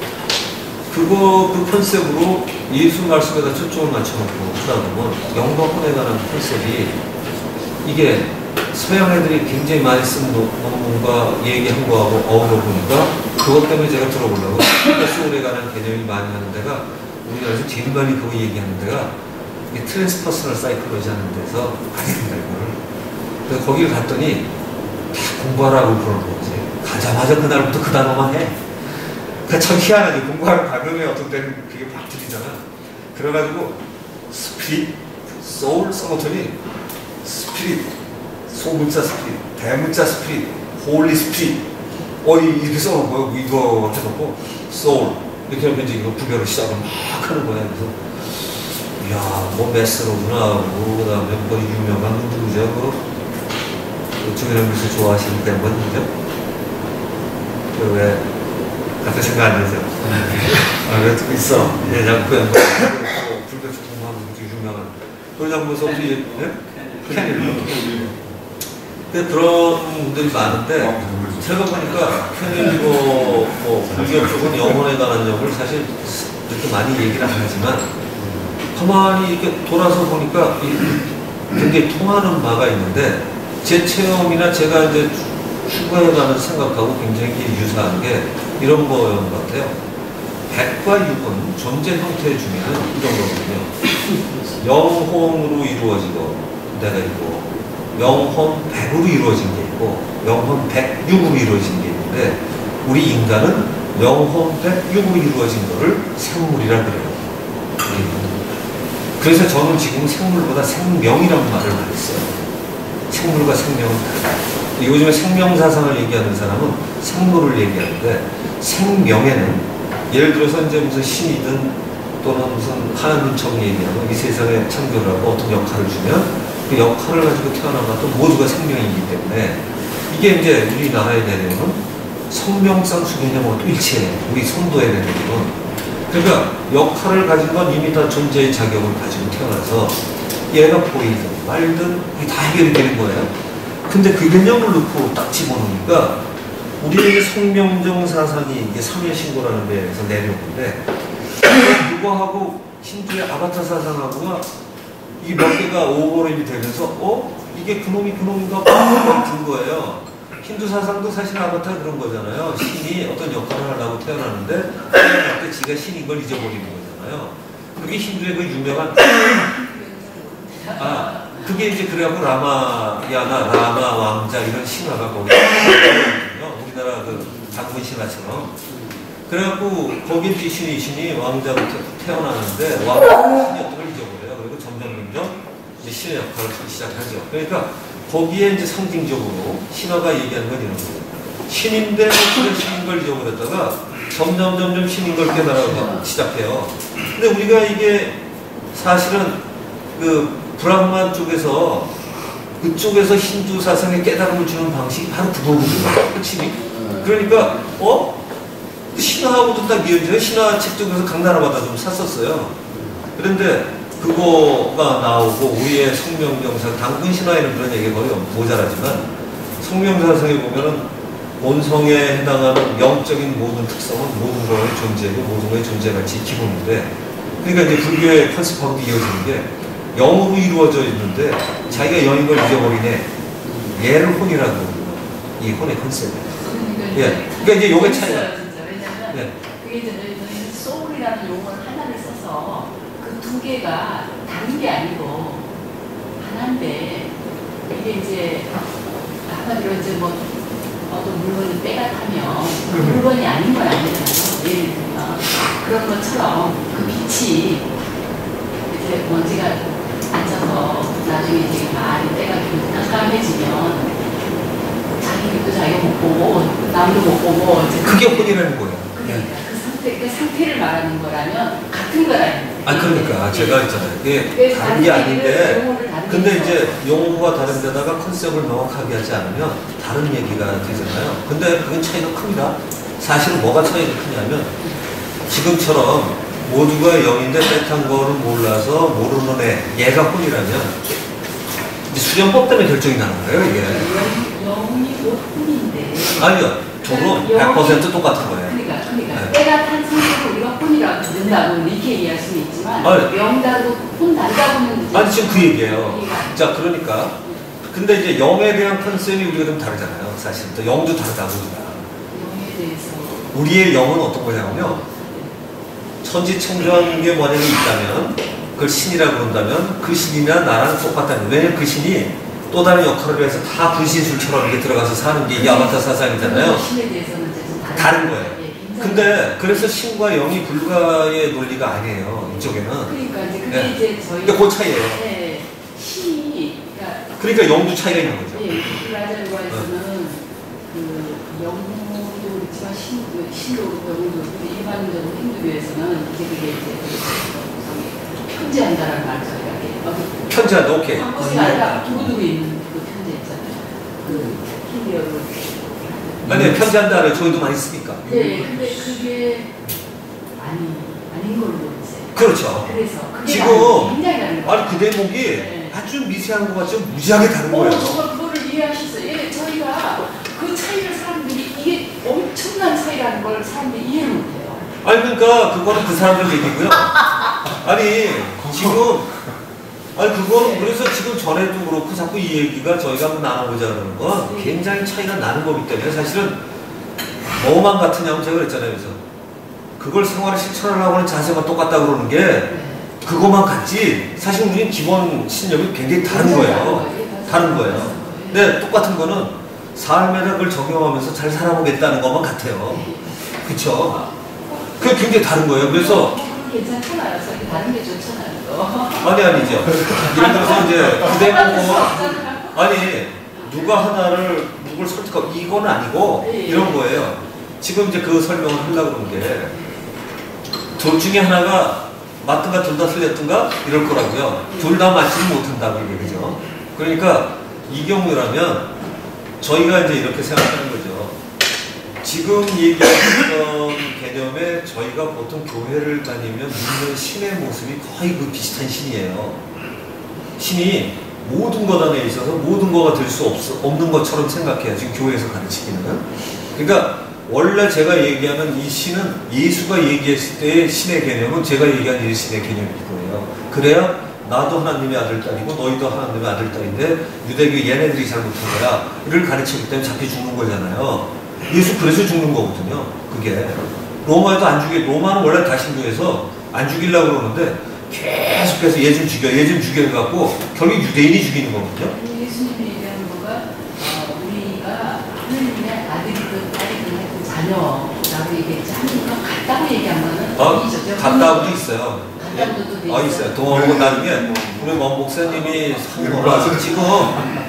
그 컨셉으로 예수 말씀에다 초점을 맞춰놓고 하다 보면 영과 혼에 관한 컨셉이 이게 서양 애들이 굉장히 많이 쓴 논문과 얘기한 거하고 어울려 보니까 그것 때문에 제가 들어보려고 소울에 관한 개념이 많이 하는 데가 우리나라에서 제일 많이 그거 얘기하는 데가 트랜스퍼스널 사이클로지 하는 데서 많이 된다 이거를. 그래서 거기를 갔더니 다 공부하라고 그러는 거지. 가자마자 그날부터 그 단어만 해. 그러니까 참 희한하지. 공부하는 과정에 어떤 때는 그게 막 들리잖아. 그래가지고 스피릿, 소울 써놓더니 스피릿, 소문자 스피릿, 대문자 스피릿, 홀리 스피릿 이렇게 써놓은 거예요. 이거 해놓고 소울 이렇게 하면 이제 이거 구별을 시작을 막 하는 거야. 그래서 이야, 뭐 메스로구나. 그 다음에 뭐 유명한 누구죠? 그 정현영 교수 좋아하시는 분 누구죠? 왜 갑자기 생각 안 나죠? 왜 듣고 있어? 예, 장구 양반 불교 조통하는 유명한 그런 장부에서 혹시 캐닐리 그런 분들이 많은데 제가 보니까 캐닐리고 뭐 불교 쪽은 영혼에 관한 점을 사실 그렇게 많이 얘기를 안 하지만 가만히 이렇게 돌아서 보니까 굉장히 통하는 바가 있는데 제 체험이나 제가 이제 추구해가는 생각하고 굉장히 유사한 게 이런 거였던 것 같아요. 백과 육은 존재 형태 중에는 이런 거거든요. 영혼으로 이루어지고 내가 있고 영혼 백으로 이루어진 게 있고 영혼 백육으로 이루어진 게 있는데 우리 인간은 영혼 백육으로 이루어진 거를 생물이라 그래요. 그래서 저는 지금 생물보다 생명이라는 말을 많이 써요. 생물과 생명은 다르다. 요즘에 생명사상을 얘기하는 사람은 생물을 얘기하는데 생명에는 예를 들어서 이제 무슨 신이든 또는 무슨 하나님처럼 얘기하면 이 세상에 창조라고 어떤 역할을 주면 그 역할을 가지고 태어나봤던 모두가 생명이기 때문에 이게 이제 우리나라의 내용은 성명상 수개념하고 일치해요. 우리 성도의 내용은. 그러니까 역할을 가진 건 이미 다 존재의 자격을 가지고 태어나서 얘가 보이든 말든 그게 다 해결이 되는 거예요. 근데 그 개념을 놓고 딱 집어넣으니까 우리의 성명정 사상이 이게 삼여신고라는 데에서 내려오는데 그거하고 힌두의 아바타 사상하고가 이게 몇 개가 오버랩이 되면서 이게 그놈인가 막 든 거예요. 힌두 사상도 사실 아바타 그런 거잖아요. 신이 어떤 역할을 하려고 태어나는데 태어날 때 지가 신인 걸 잊어버리는 거잖아요. 그게 힌두의 그 유명한 그게 이제 그래갖고 라마야나 라마 왕자 이런 신화가 거기 있거든요. 우리나라 그 장군 신화처럼. 그래갖고 거기 신이 왕자로 태어나는데 왕자가 신이었던 걸 잊어버려요. 그리고 점점 이제 신의 역할을 하기 시작하죠. 그러니까 거기에 이제 상징적으로 신화가 얘기하는 건 이런 거예요. 신인데 그런 신인 걸 잊어버렸다가 점점 신인 걸 깨달아가기 시작해요. 근데 우리가 이게 사실은 그 브라흐만 쪽에서 그쪽에서 힌두 사상에 깨달음을 주는 방식이 바로 그거거든요. 핵심이. 그러니까 신화하고도 딱 이어져요. 신화 책 쪽에서 각 나라마다 좀 샀었어요. 그런데 그거가 나오고 우리의 성명정사 단군 신화에는 그런 얘기가 거의 모자라지만 성명사상에 보면은 본성에 해당하는 영적인 모든 특성은 모든 거의 존재고 모든 거의 존재가치 기본인데 그러니까 이제 불교의 컨셉하고도 이어지는 게 영으로 이루어져 있는데 자기가 영인 걸 잊어버리네. 얘를 혼이라고 그러거든요. 이 혼의 컨셉이에요. 그러니까 이제 요게 차이가. 왜냐면 그게 이제 소울이라는 용어 걸 하나를 써서 그 두 개가 다른 게 아니고 하나인데 이게 이제 한마디로 이제 뭐 어떤 물건이 때가 타면 그 물건이 아닌 건 아니잖아요. 예를 들면 그런 것처럼 그 빛이 이제 먼지가 앉아서 나중에 이제 말이 때가 좀 깜깜해지면 자기도 자기가 못 보고 남도 못 보고 이제 그게 혼이라는 거예요. 그러니까 그 상태를 말하는 거라면 같은 거라는 거예요. 아 그러니까 제가 있잖아요. 이게 다른 게 아닌데 근데 이제 용어가 다른 데다가 컨셉을 명확하게 하지 않으면 다른 얘기가 되잖아요. 근데 그건 차이가 큽니다. 사실은 뭐가 차이가 크냐면 지금처럼 모두가 0인데 빼탄 거를 몰라서 모르는 얘가 혼이라면 이제 수련법 때문에 결정이 나는 거예요 이게. 영이 혼인데 아니요. 저도 100% 똑같은 거예요. 그러니까 네. 때가 탄 상태로 우리가 혼이라고 듣는다고 이렇게 이해할 수는 있지만 아니. 명다고 혼 난다고는 아니 지금 그 얘기예요. 자 그러니까 근데 이제 영에 대한 컨셉이 우리가 좀 다르잖아요. 사실 또 영도 다르다고 우리가. 영에 대해서 우리의 영은 어떤 거냐면요. 천지창조한 게 만약에 있다면 그걸 신이라고 그런다면 그 신이나 나랑 똑같다는 거예요. 왜냐면 그 신이 또 다른 역할을 해서 다 분신술처럼 이렇게 들어가서 사는 게 이게 아바타 사상이잖아요. 신에 대해서는 이제 좀 다른 거예요. 예, 근데 그래서 신과 영이 불가의 논리가 아니에요. 이쪽에는. 그러니까 이제 그게 네. 이제 저희 근데 그 차이예요. 네, 신이 그러니까 영도 차이가 있는 거죠. 예, 라자르바에서는 그 영도 그렇지만 신도 영도 그렇고 일반적으로 힌두교에서는 이제 그게 이제 편지한다라는 말을 저희가 해요. 편지한다, 오케이. 한 곳이 아니라 두고두고 있는 그 편지 있잖아요. 그 힌두어로. 아니, 편지한다를 저희도 많이 쓰니까. 네, 근데 그게 아닌 걸로 보세요. 그렇죠. 그래서 그게 지금 굉장히 다른 거예요. 아니 그 대목이 네. 아주 미세한 것 같지만 무지하게 다른 거예요. 정말 그거를 이해하셨어요. 예, 저희가 그 차이를 사람들이 이게 엄청난 차이라는 걸 사람들이 이해를 못해요. 아니 그러니까 그거는 그 사람들 얘기고요. 아니 지금 아니 그거는 그래서 지금 전에도 그렇고 자꾸 이 얘기가 저희가 한번 나눠보자 그러는 건 네. 굉장히 차이가 나는 거기 때문에 사실은 뭐만 같으냐면 제가 그랬잖아요. 그래서 그걸 생활에 실천하려고 하는 자세가 똑같다 그러는 게 네. 그것만 같지 사실 우리는 기본 신념이 굉장히 다른 거예요. 다른 거예요. 근데 똑같은 거는 삶에다 그걸 적용하면서 잘 살아보겠다는 것만 같아요. 그쵸? 그게 굉장히 다른 거예요. 그래서 괜찮잖아요. 저기 다른 게 좋잖아요. 또. 아니죠. 예를 들어서 이제 그 대목은 아니 누가 하나를 누굴 설득하고 이건 아니고 이런 거예요. 지금 이제 그 설명을 하려고 그러는 게 둘 중에 하나가 맞든가 둘 다 틀렸든가 이럴 거라고요. 둘 다 맞지는 못한다고 얘기죠. 그러니까 이 경우라면 저희가 이제 이렇게 생각하는 거죠. 지금 얘기했던 개념에 저희가 보통 교회를 다니면 믿는 신의 모습이 거의 그 비슷한 신이에요. 신이 모든 것 안에 있어서 모든 거가 될 수 없는 것처럼 생각해요. 지금 교회에서 가르치기는. 그러니까 원래 제가 얘기하는 이 신은 예수가 얘기했을 때의 신의 개념은 제가 얘기한 이 신의 개념일 거예요. 그래야 나도 하나님의 아들딸이고 너희도 하나님의 아들딸인데 유대교 얘네들이 잘못한 거야. 이를 가르치기 때문에 잡혀 죽는 거잖아요. 예수 그래서 죽는 거거든요. 그게. 로마에도 안 죽여, 로마는 원래 다신교에서 안 죽이려고 그러는데 계속해서 얘 좀 죽여, 얘 좀 죽여 해갖고 결국 유대인이 죽이는 거거든요. 예수님이 얘기하는 거가 우리가 하나님의 아들이든 딸이든 하여튼 자녀라고 얘기했지 하나님과 같다고 얘기한 거는 아니죠. 같다고도 있어요. 같다고도 돼 있어요. 또 나중에 우리 원 목사님이 한 거가 지금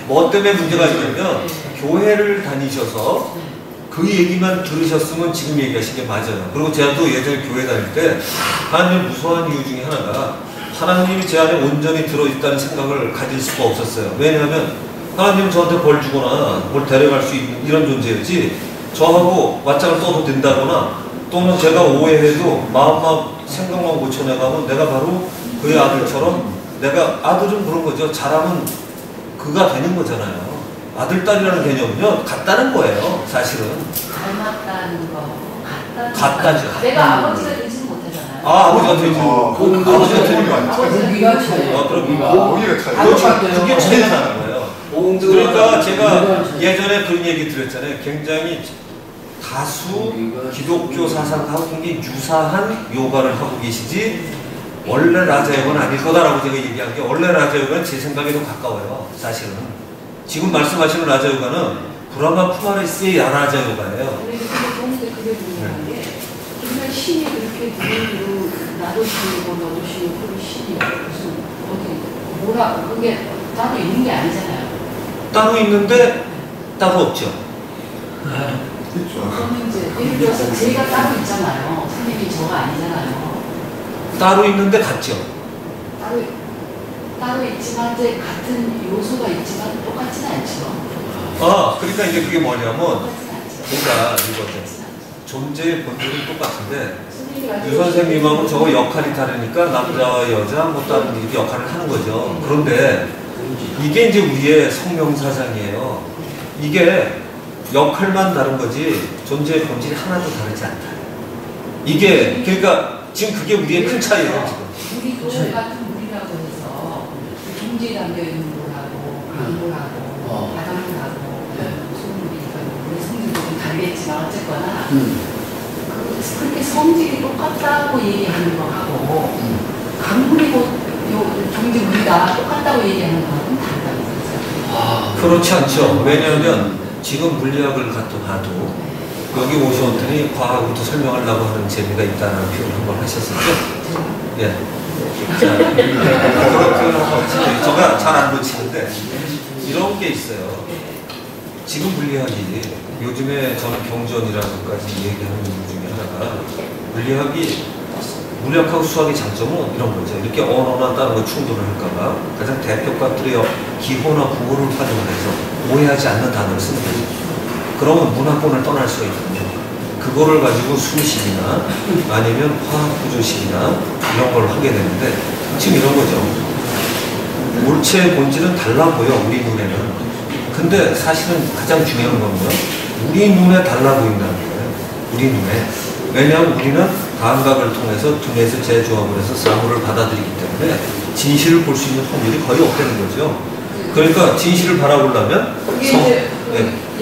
뭐 때문에 문제가 있냐면 교회를 다니셔서 그 얘기만 들으셨으면 지금 얘기하신 게 맞아요. 그리고 제가 또 예전에 교회 다닐 때 하나님을 무서워한 이유 중에 하나가 하나님이 제 안에 온전히 들어있다는 생각을 가질 수가 없었어요. 왜냐하면 하나님은 저한테 벌 주거나 뭘 데려갈 수 있는 이런 존재였지 저하고 맞짱을 떠도 된다거나 또는 제가 오해해도 마음만 생각만 고쳐내가면 내가 바로 그의 아들처럼 내가 아들은 그런 거죠. 잘하면 그가 되는 거잖아요. 아들, 딸이라는 개념은요, 같다는 거예요, 사실은. 닮았다는 거, 같다죠. 내가 아버지가 되지는 못하잖아요. 아버지가 되지. 아버지가 되는 거 아니죠? 보기가 차이요. 그럼 차이가 그게 차이가 나는 거예요. 그러니까 제가 예전에 그런 얘기 드렸잖아요. 굉장히 다수 기독교 사상하고 굉장히 유사한 요가를 하고 계시지 원래 라자요가는 아닐 거다라고 제가 얘기한 게 원래 라자요가는 제 생각에 더 가까워요. 사실은 지금 말씀하시는 라자요가는 브라마 쿠마리스의 라자요가예요. 근데 그게 궁금한 게 정말 신이 그렇게 누구로 나도 신이고 너도 신이고 그 신이 무슨 어디 뭐라 그게 따로 있는 게 아니잖아요. 따로 있는데 따로 없죠. 저는 이제 예를 들어서 제가 따로 있잖아요. 선생님이 저가 아니잖아요. 따로 있는데 같죠. 따로 있지만 이제 같은 요소가 있지만 똑같지는 않죠. 그러니까 이제 그게 뭐냐면 똑같지는 않죠. 그러니까 이거죠. 똑같지는 않죠. 존재의 본질은 똑같은데 선생님이 유 선생님하고 저거 역할이 다르니까 남자와 여자 뭐 다른 이렇게 역할을 하는 거죠. 그런데 이게 이제 우리의 성명사상이에요. 이게 역할만 다른 거지 존재의 본질이 하나도 다르지 않다. 이게 그러니까 지금 그게 우리의 큰 차이예요. 지금. 우리도 같은 물이라고 해서 종지에 담겨 있는 물하고 강물하고 바닷물하고 소물이니까 우리 성질도 좀 다르겠지만 어쨌거나 그렇게 성질이 똑같다고 얘기하는 거하고 강물이고 종지 물이다 똑같다고 얘기하는 거하고는 다르다고 생각해요. 그렇지 않죠. 왜냐하면 지금 물리학을 봐도 여기 오셨더니 과학부터 설명하려고 하는 재미가 있다는 표현을 한번 하셨었죠? 예. 자, 그렇게 한번 하시죠. 제가 잘 안 놓치는데 이런 게 있어요. 지금 물리학이 요즘에 저는 경전이라고까지 얘기하는 이유 중에 하나가 물리학하고 수학의 장점은 이런 거죠. 이렇게 언어나 다른 거 충돌을 할까봐 가장 대표값들의 기호나 구호를 활용을 해서 오해하지 않는 단어를 쓰는 거죠. 그러면 문화권을 떠날 수가 있거든요. 그거를 가지고 수식이나 아니면 화학구조식이나 이런 걸 하게 되는데 지금 이런 거죠. 물체의 본질은 달라 보여 우리 눈에는. 근데 사실은 가장 중요한 건요. 우리 눈에 달라 보인다는 거예요. 우리 눈에. 왜냐하면 우리는 감각을 통해서 두뇌에서 재조합을 해서 사물을 받아들이기 때문에 진실을 볼 수 있는 확률이 거의 없다는 거죠. 그러니까 진실을 바라보려면 그게 이제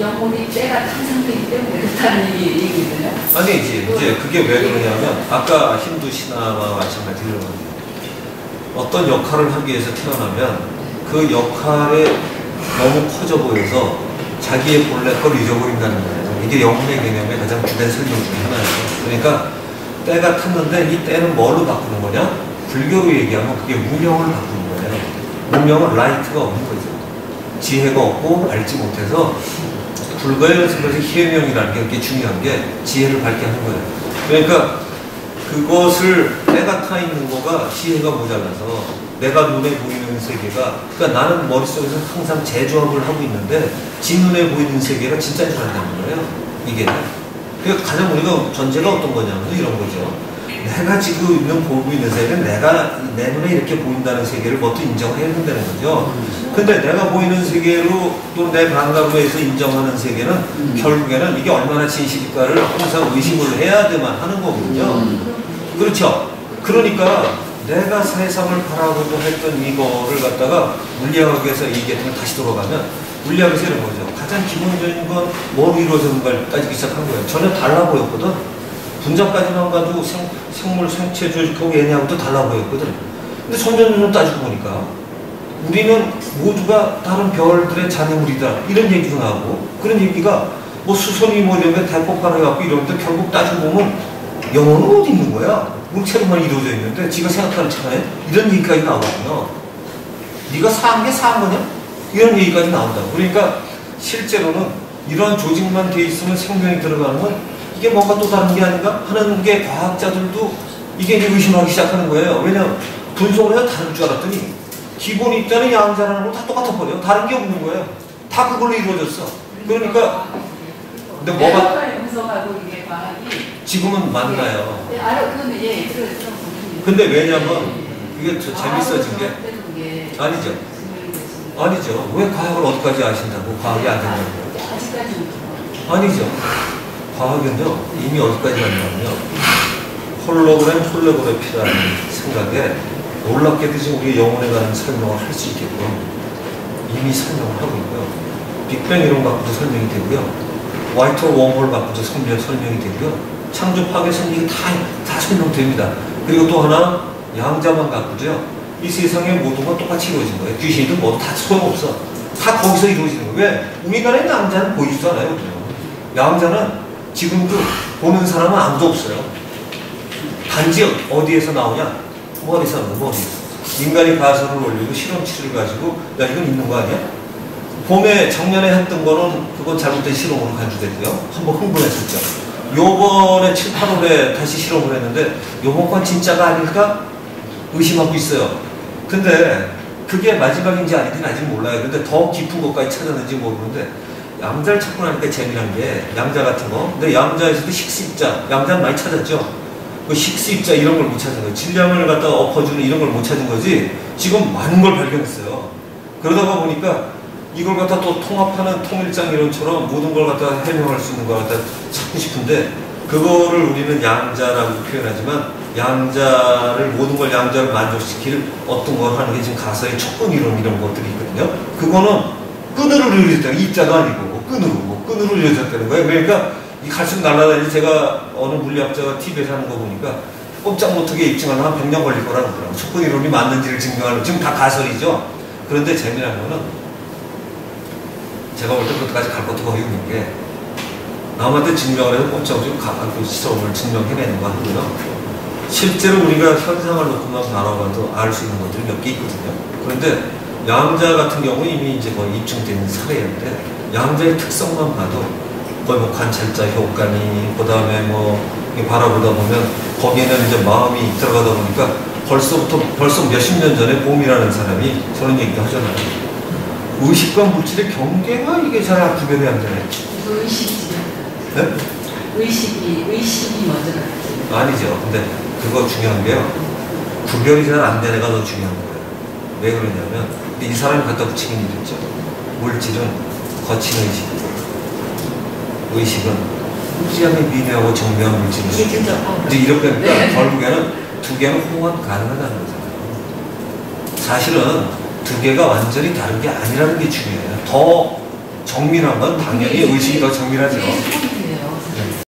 영혼이 때가 탄 상태이기 때문에 그렇다는 얘기거든요. 아니지. 이제 그게 왜 그러냐면 아까 힌두 신화와 마찬가지로 어떤 역할을 하기 위해서 태어나면 그 역할에 너무 커져 보여서 자기의 본래 걸 잃어버린다는 거예요. 이게 영혼의 개념의 가장 주된 설명 중에 하나예요. 그러니까 때가 탔는데 이 때는 뭘로 바꾸는 거냐? 불교로 얘기하면 그게 무명을 바꾸는 거예요. 무명은 라이트가 없는 거죠. 지혜가 없고 밝지 못해서 불가의 연습에서 희명이라는 게 그렇게 중요한 게 지혜를 밝게 하는 거예요. 그러니까 그것을 때가 타 있는 거가 지혜가 모자라서 내가 눈에 보이는 세계가 그러니까 나는 머릿속에서 항상 재조합을 하고 있는데 지 눈에 보이는 세계가 진짜인 줄 안다는 거예요. 이게. 그러니까 가장 우리가 전제가 어떤 거냐면 이런 거죠. 내가 지금 보고 있는 세계는 내가 내 눈에 이렇게 보인다는 세계를 그것도 인정해야 된다는 거죠. 근데 내가 보이는 세계로 또 내 감각으로 해서 인정하는 세계는 결국에는 이게 얼마나 진실일까를 항상 의심을 해야 돼만 하는 거거든요. 그렇죠. 그러니까 내가 세상을 바라보고 했던 이거를 갖다가 물리학에서 얘기했던 다시 돌아가면 물리학에서 이런 거죠. 가장 기본적인 건 뭐로 이루어졌는가를 따지기 시작한 거예요. 전혀 달라 보였거든. 분자까지만 가지고 생물, 생체조직하고 얘네하고도 달라 보였거든. 근데 선전전을 따지고 보니까 우리는 모두가 다른 별들의 잔해물이다. 이런 얘기도 나오고 그런 얘기가 뭐 수선이 뭐 이런 게 대폭발해갖고 이러는데 결국 따지고 보면 영혼은 어디 있는 거야? 물체로만 이루어져 있는데 지가 생각하는 차에 이런 얘기까지 나오거든요. 네가 사한 게 사한 거냐? 이런 얘기까지 나온다고. 그러니까 실제로는 이런 조직만 돼 있으면 생명이 들어가는 건 이게 뭔가 또 다른 게 아닌가 하는 게 과학자들도 이게 이제 의심하기 시작하는 거예요. 왜냐면 분석을 해서 다를 줄 알았더니 기본이 있다는 양자라는 건 다 똑같아 버려. 다른 게 없는 거예요. 다 그걸로 이루어졌어. 그러니까 근데 뭐가 분석하고 이게 과학이 지금은 만나요. 네, 알아. 그건 예, 근데 왜냐면 이게 더 재밌어진 게 아니죠. 아니죠. 왜 과학을 어디까지 아신다고 과학이 안 된다고? 아직까지는 아니죠. 과학은요 이미 어디까지 갔냐면요 홀로그래피라는 생각에 놀랍게도 지금 우리 영혼에 관한 설명을 할 수 있게끔 이미 설명을 하고 있고요. 빅뱅 이론 갖고도 설명이 되고요. 화이트 웜홀 바꾸죠. 설명이 되고요. 창조 파괴 성리가 다 설명됩니다. 그리고 또 하나 양자만 바꾸죠. 이 세상의 모든 건 똑같이 이루어진 거예요. 귀신이든 뭐든 다 소용없어. 다 거기서 이루어지는 거예요. 왜? 우리나라에 양자는 보이지도 않아요. 그냥. 양자는 지금도 보는 사람은 아무도 없어요. 단지 어디에서 나오냐? 머리에서 나오는 머리. 인간이 가설을 올리고 실험치를 가지고 야 이건 있는 거 아니야? 봄에 작년에 했던 거는 그건 잘못된 실험으로 간주됐고요. 한번 흥분했었죠. 요번에 7, 8월에 다시 실험을 했는데 요번 건 진짜가 아닐까? 의심하고 있어요. 근데 그게 마지막인지 아닌지는 아직 몰라요. 근데 더 깊은 것까지 찾았는지 모르는데 양자를 찾고 나니까 재미난 게 양자 같은 거. 근데 양자에서도 식수입자, 양자는 많이 찾았죠. 그 식수입자 이런 걸 못 찾은 거예요. 질량을 갖다가 엎어주는 이런 걸 못 찾은 거지. 지금 많은 걸 발견했어요. 그러다가 보니까 이걸 갖다 또 통합하는 통일장 이론처럼 모든 걸 갖다 해명할 수 있는 걸 갖다 찾고 싶은데 그거를 우리는 양자라고 표현하지만 양자를 모든 걸 양자를 만족시킬 어떤 걸 하는 게 지금 가설의 촉근 이론 이런 것들이 있거든요. 그거는 끈으로 이루어졌다는 입자도 아니고 끈으로 이루어졌다는 거예요. 그러니까 이 갈수록 날아다니지 제가 어느 물리학자가 TV에서 하는 거 보니까 꼼짝 못하게 입증하면 한 100년 걸릴 거라고 그러더라고요. 촉근 이론이 맞는지를 증명하는 지금 다 가설이죠. 그런데 재미난 거는 제가 볼 때 그것까지 갈 것도 거의 없는 게 남한테 증명을 해서 꼼짝없이 그 시험을 증명해내는 거 하고요. 실제로 우리가 현상을 놓고만 바라봐도 알 수 있는 것들이 몇 개 있거든요. 그런데 양자 같은 경우 이미 이제 거의 입증된 사례인데 양자의 특성만 봐도 거의 뭐 관찰자 효과니 그 다음에 뭐 바라보다 보면 거기에는 이제 마음이 들어가다 보니까 벌써 몇십 년 전에 봄이라는 사람이 저런 얘기도 하잖아요. 의식과 물질의 경계가 이게 잘 구별이 안 되네. 의식이지. 네? 의식이 먼저 나왔지. 아니죠. 근데 그거 중요한 게요. 구별이 잘 안 되는 애가 더 중요한 거예요. 왜 그러냐면 이 사람이 갖다 붙이긴 이랬죠. 물질은 거친 의식. 의식은 무지하게 미묘하고 정교한 물질이죠. 이제 이렇게 하니까 네. 결국에는 두 개는 호환 가능하다는 거잖아요. 사실은 두 개가 완전히 다른 게 아니라는 게 중요해요. 더 정밀한 건 당연히 의식이 더 정밀하죠.